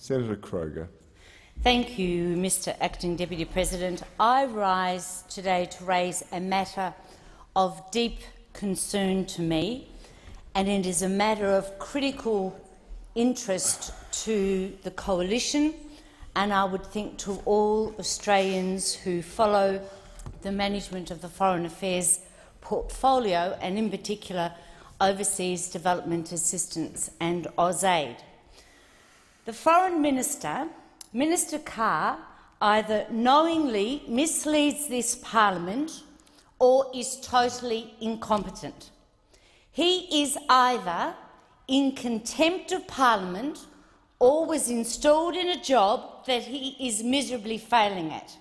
Senator KROGER. Thank you, Mr Acting Deputy President. I rise today to raise a matter of deep concern to me, and it is a matter of critical interest to the Coalition, and I would think to all Australians who follow the management of the Foreign Affairs portfolio, and in particular overseas development assistance and AusAID. The Foreign Minister, Minister Carr, either knowingly misleads this parliament or is totally incompetent. He is either in contempt of parliament or was installed in a job that he is miserably failing at.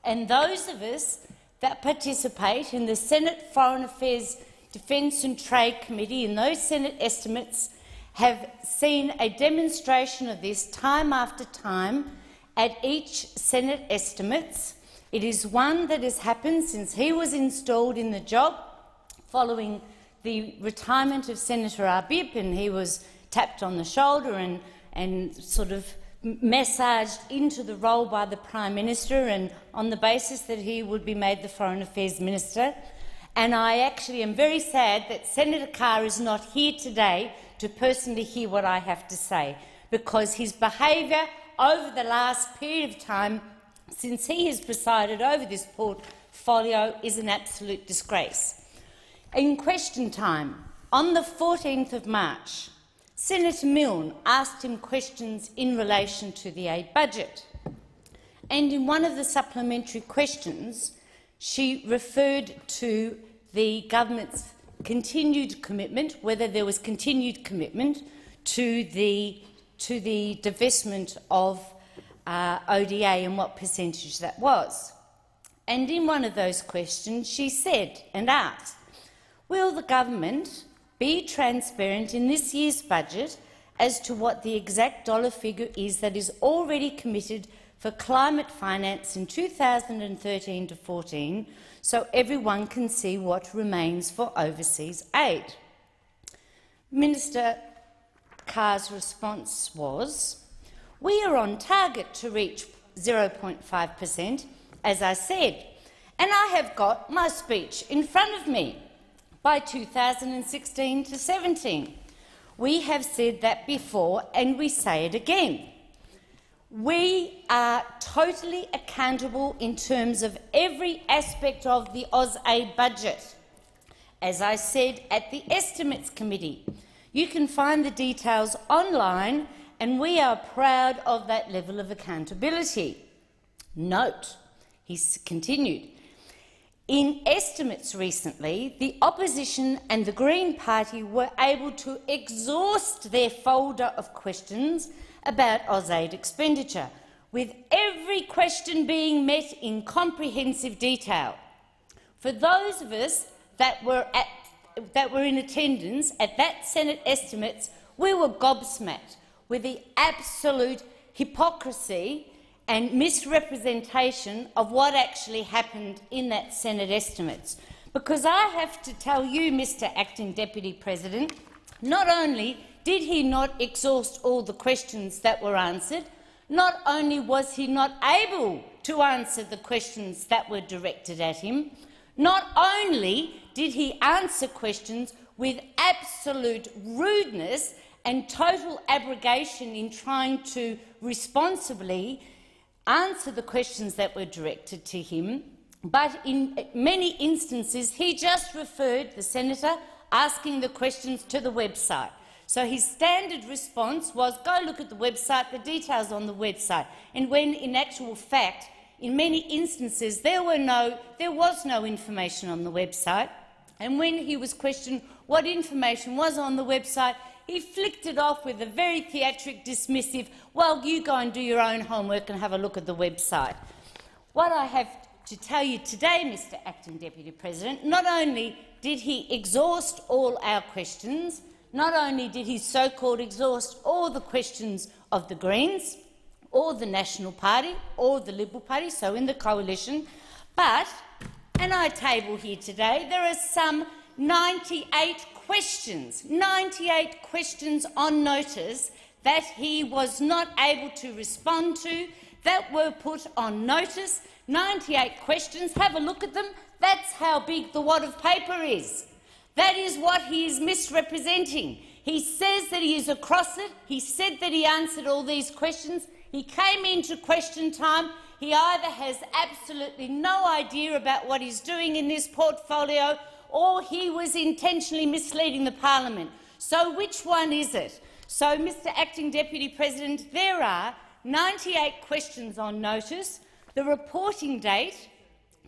And those of us that participate in the Senate Foreign Affairs Defence and Trade Committee in those Senate estimates have seen a demonstration of this time after time at each Senate estimates. It is one that has happened since he was installed in the job following the retirement of Senator Arbib, and he was tapped on the shoulder and sort of massaged into the role by the Prime Minister, and on the basis that he would be made the Foreign Affairs Minister. And I actually am very sad that Senator Carr is not here today to personally hear what I have to say, because his behaviour over the last period of time since he has presided over this portfolio is an absolute disgrace. In question time, on the 14th of March, Senator Milne asked him questions in relation to the aid budget, and in one of the supplementary questions she referred to the government's continued commitment, whether there was continued commitment to the divestment of ODA and what percentage that was. And in one of those questions she said and asked, will the government be transparent in this year's budget as to what the exact dollar figure is that is already committed for climate finance in 2013 to 14, so everyone can see what remains for overseas aid? Minister Carr's response was, we are on target to reach 0.5%, as I said, and I have got my speech in front of me by 2016 to 17. We have said that before and we say it again. We are totally accountable in terms of every aspect of the AusAID budget. As I said at the Estimates Committee, you can find the details online, and we are proud of that level of accountability. Note, he continued, in estimates recently, the opposition and the Green Party were able to exhaust their folder of questions about AusAID expenditure, with every question being met in comprehensive detail. For those of us that were in attendance at that Senate estimates, we were gobsmacked with the absolute hypocrisy and misrepresentation of what actually happened in that Senate estimates. Because I have to tell you, Mr Acting Deputy President, not only did he not exhaust all the questions that were answered, not only was he not able to answer the questions that were directed at him, not only did he answer questions with absolute rudeness and total abrogation in trying to responsibly answer the questions that were directed to him, but in many instances he just referred the senator asking the questions to the website. So his standard response was, go look at the website, the details on the website. And when, in actual fact, in many instances there was no information on the website, and when he was questioned what information was on the website, he flicked it off with a very theatric, dismissive, well, you go and do your own homework and have a look at the website. What I have to tell you today, Mr Acting Deputy President, not only did he exhaust all our questions, not only did he so-called exhaust all the questions of the Greens, or the National Party, or the Liberal Party, so in the coalition, but, and I table here today, there are some 98 questions on notice that he was not able to respond to, that were put on notice. 98 questions. Have a look at them. That's how big the wad of paper is. That is what he is misrepresenting. He says that he is across it. He said that he answered all these questions. He came into question time. He either has absolutely no idea about what he's doing in this portfolio, or he was intentionally misleading the parliament. So which one is it? So, Mr Acting Deputy President, there are 98 questions on notice. The reporting date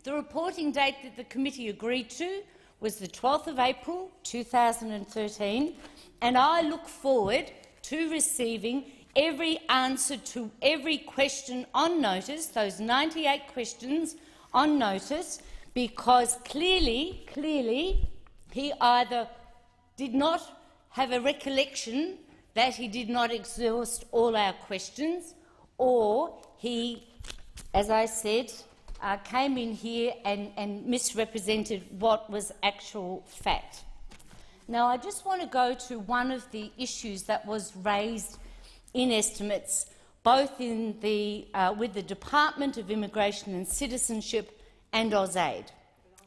that the committee agreed to was the 12th of April 2013, and I look forward to receiving every answer to every question on notice, those 98 questions on notice, because clearly he either did not have a recollection that he did not exhaust all our questions, or he, as I said, came in here and misrepresented what was actual fact. Now, I just want to go to one of the issues that was raised in estimates, both in the, with the Department of Immigration and Citizenship and AusAID.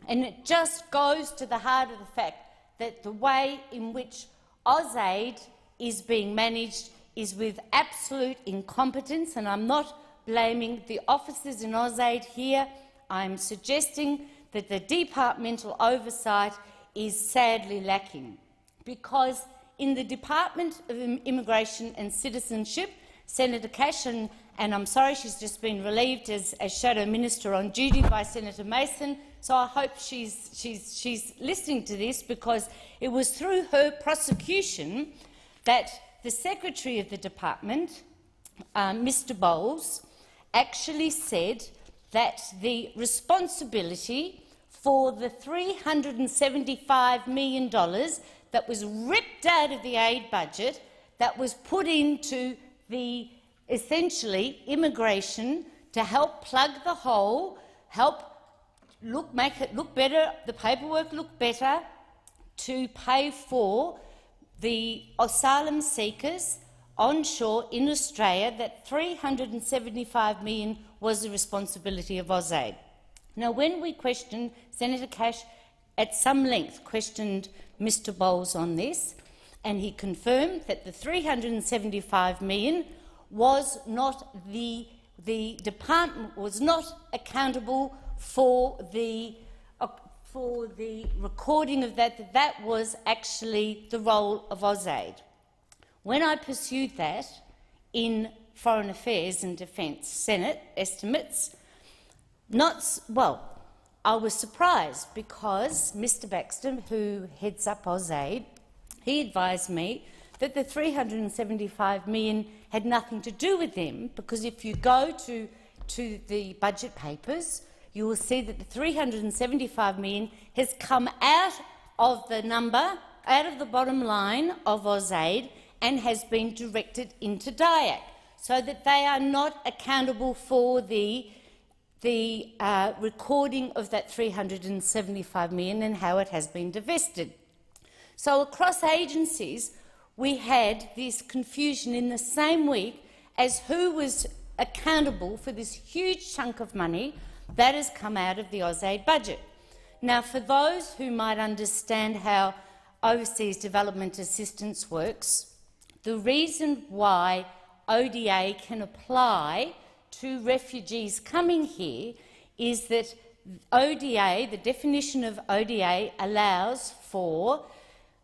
And it just goes to the heart of the fact that the way in which AusAID is being managed is with absolute incompetence, and I'm not blaming the officers in AusAID here. I'm suggesting that the departmental oversight is sadly lacking, because in the Department of Immigration and Citizenship, Senator Cash, and I'm sorry she's just been relieved as Shadow Minister on duty by Senator Mason, so I hope she's listening to this, because it was through her prosecution that the Secretary of the Department, Mr Bowles, actually said that the responsibility for the $375 million that was ripped out of the aid budget, that was put into the, essentially, immigration to help plug the hole, make it look better, the paperwork look better, to pay for the asylum seekers onshore in Australia, that $375 million was the responsibility of AusAID. Now, when we questioned, Senator Cash at some length questioned Mr Bowles on this, and he confirmed that the $375 million was not the department was not accountable for the recording of that was actually the role of AusAID. When I pursued that in Foreign Affairs and Defence Senate estimates, I was surprised, because Mr Baxter, who heads up AusAID, he advised me that the $375 million had nothing to do with them, because if you go to the budget papers, you will see that the $375 million has come out of the number, out of the bottom line of AusAID, and has been directed into DIAC, so that they are not accountable for the recording of that $375 million and how it has been divested. So across agencies, we had this confusion in the same week as who was accountable for this huge chunk of money that has come out of the AusAID budget. Now, for those who might understand how overseas development assistance works, the reason why ODA can apply to refugees coming here is that ODA, the definition of ODA, allows for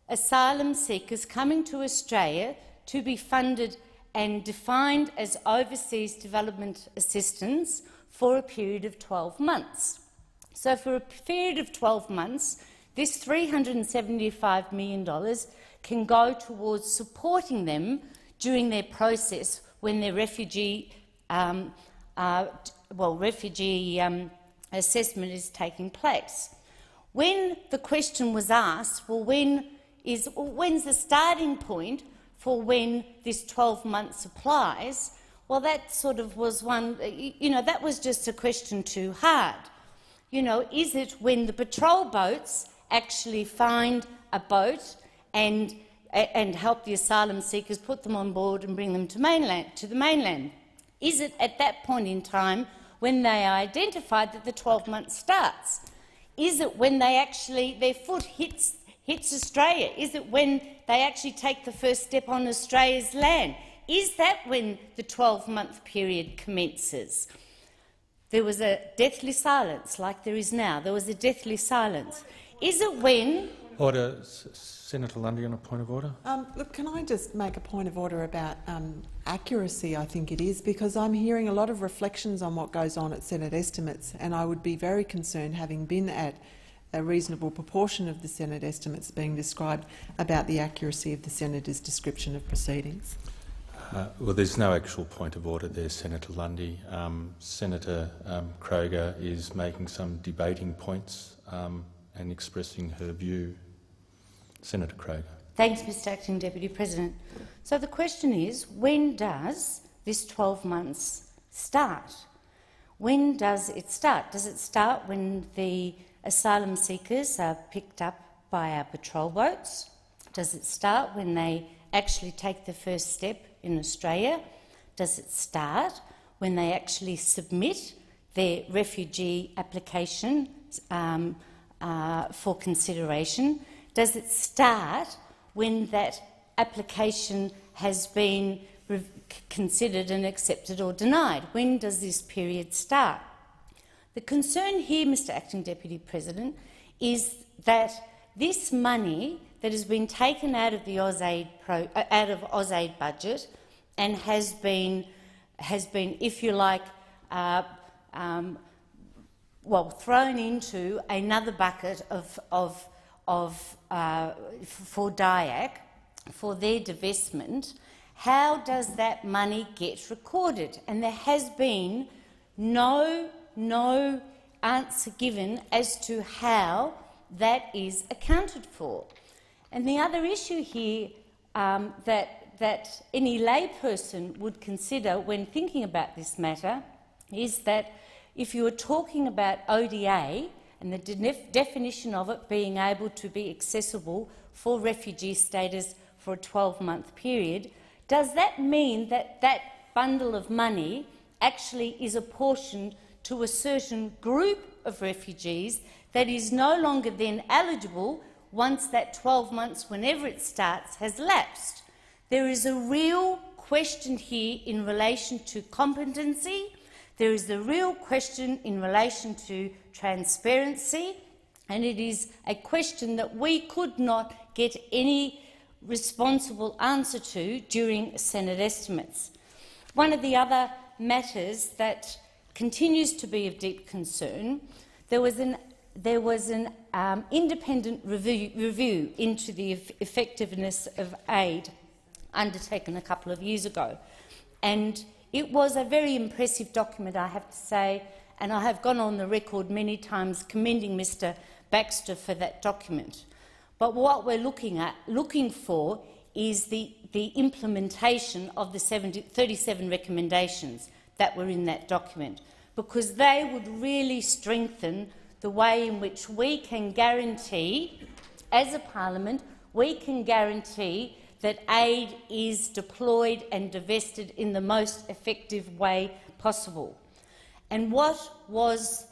asylum seekers coming to Australia to be funded and defined as overseas development assistance for a period of 12 months. So for a period of 12 months, this $375 million can go towards supporting them during their process when their refugee assessment is taking place. When the question was asked, well, when's the starting point for when this 12 months applies? Well, that sort of was one, that was just a question too hard. Is it when the patrol boats actually find a boat and and help the asylum seekers, put them on board and bring them to the mainland? Is it at that point in time when they identified that the 12 months starts? Is it when their foot hits Australia? Is it when they actually take the first step on Australia's land? Is that when the 12-month period commences? There was a deathly silence, like there is now. There was a deathly silence. Is it when— Order. Senator Lundy on a point of order. Look, can I just make a point of order about accuracy, I think it is, because I'm hearing a lot of reflections on what goes on at Senate estimates, and I would be very concerned, having been at a reasonable proportion of the Senate estimates being described, about the accuracy of the Senator's description of proceedings. Well, there's no actual point of order there, Senator Lundy. Senator KROGER is making some debating points and expressing her view. Senator KROGER. Thanks, Mr Acting Deputy President. So the question is, when does this 12 months start? When does it start? Does it start when the asylum seekers are picked up by our patrol boats? Does it start when they actually take the first step in Australia? Does it start when they actually submit their refugee application for consideration? Does it start when that application has been considered and accepted or denied? When does this period start? The concern here, Mr Acting Deputy President, is that this money that has been taken out of the AusAID budget and has been, if you like, thrown into another bucket for DIAC, for their divestment. How does that money get recorded? And there has been no answer given as to how that is accounted for. And the other issue here that any layperson would consider when thinking about this matter is that if you are talking about ODA and the definition of it being able to be accessible for refugee status for a 12-month period, does that mean that that bundle of money actually is apportioned to a certain group of refugees that is no longer then eligible once that 12 months, whenever it starts, has lapsed? There is a real question here in relation to competency. There is a real question in relation to transparency, and it is a question that we could not get any responsible answer to during Senate estimates. One of the other matters that continues to be of deep concern, there was an independent review into the effectiveness of aid undertaken a couple of years ago, and it was a very impressive document, I have to say, and I have gone on the record many times commending Mr Baxter for that document. But what we're looking for is the implementation of the 37 recommendations that were in that document, because they would really strengthen the way in which we can guarantee, as a parliament, we can guarantee that aid is deployed and divested in the most effective way possible. And what was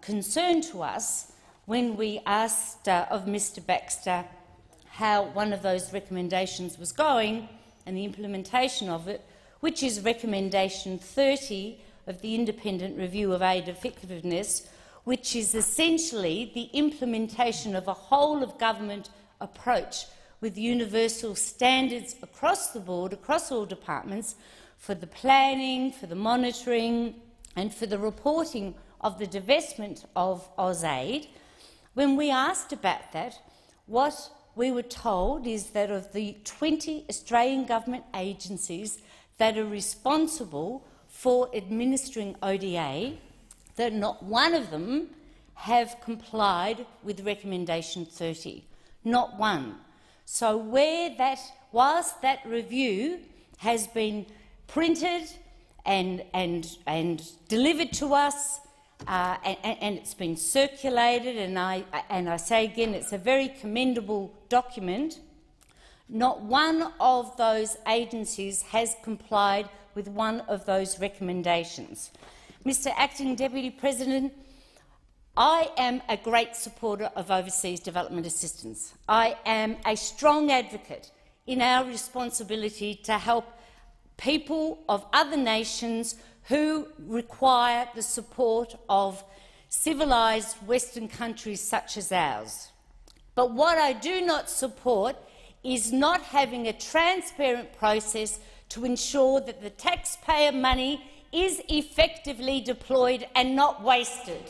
concern to us when we asked of Mr Baxter how one of those recommendations was going and the implementation of it, which is recommendation 30 of the Independent Review of Aid Effectiveness, which is essentially the implementation of a whole-of-government approach with universal standards across the board, across all departments, for the planning, for the monitoring and for the reporting of the divestment of AusAID. When we asked about that, what we were told is that of the 20 Australian government agencies that are responsible for administering ODA, that not one of them have complied with recommendation 30. Not one. So whilst that review has been printed and delivered to us, and it's been circulated, and I say again, it's a very commendable document. Not one of those agencies has complied with one of those recommendations. Mr. Acting Deputy President, I am a great supporter of overseas development assistance. I am a strong advocate in our responsibility to help people of other nations who require the support of civilised Western countries such as ours. But what I do not support is not having a transparent process to ensure that the taxpayer money is effectively deployed and not wasted.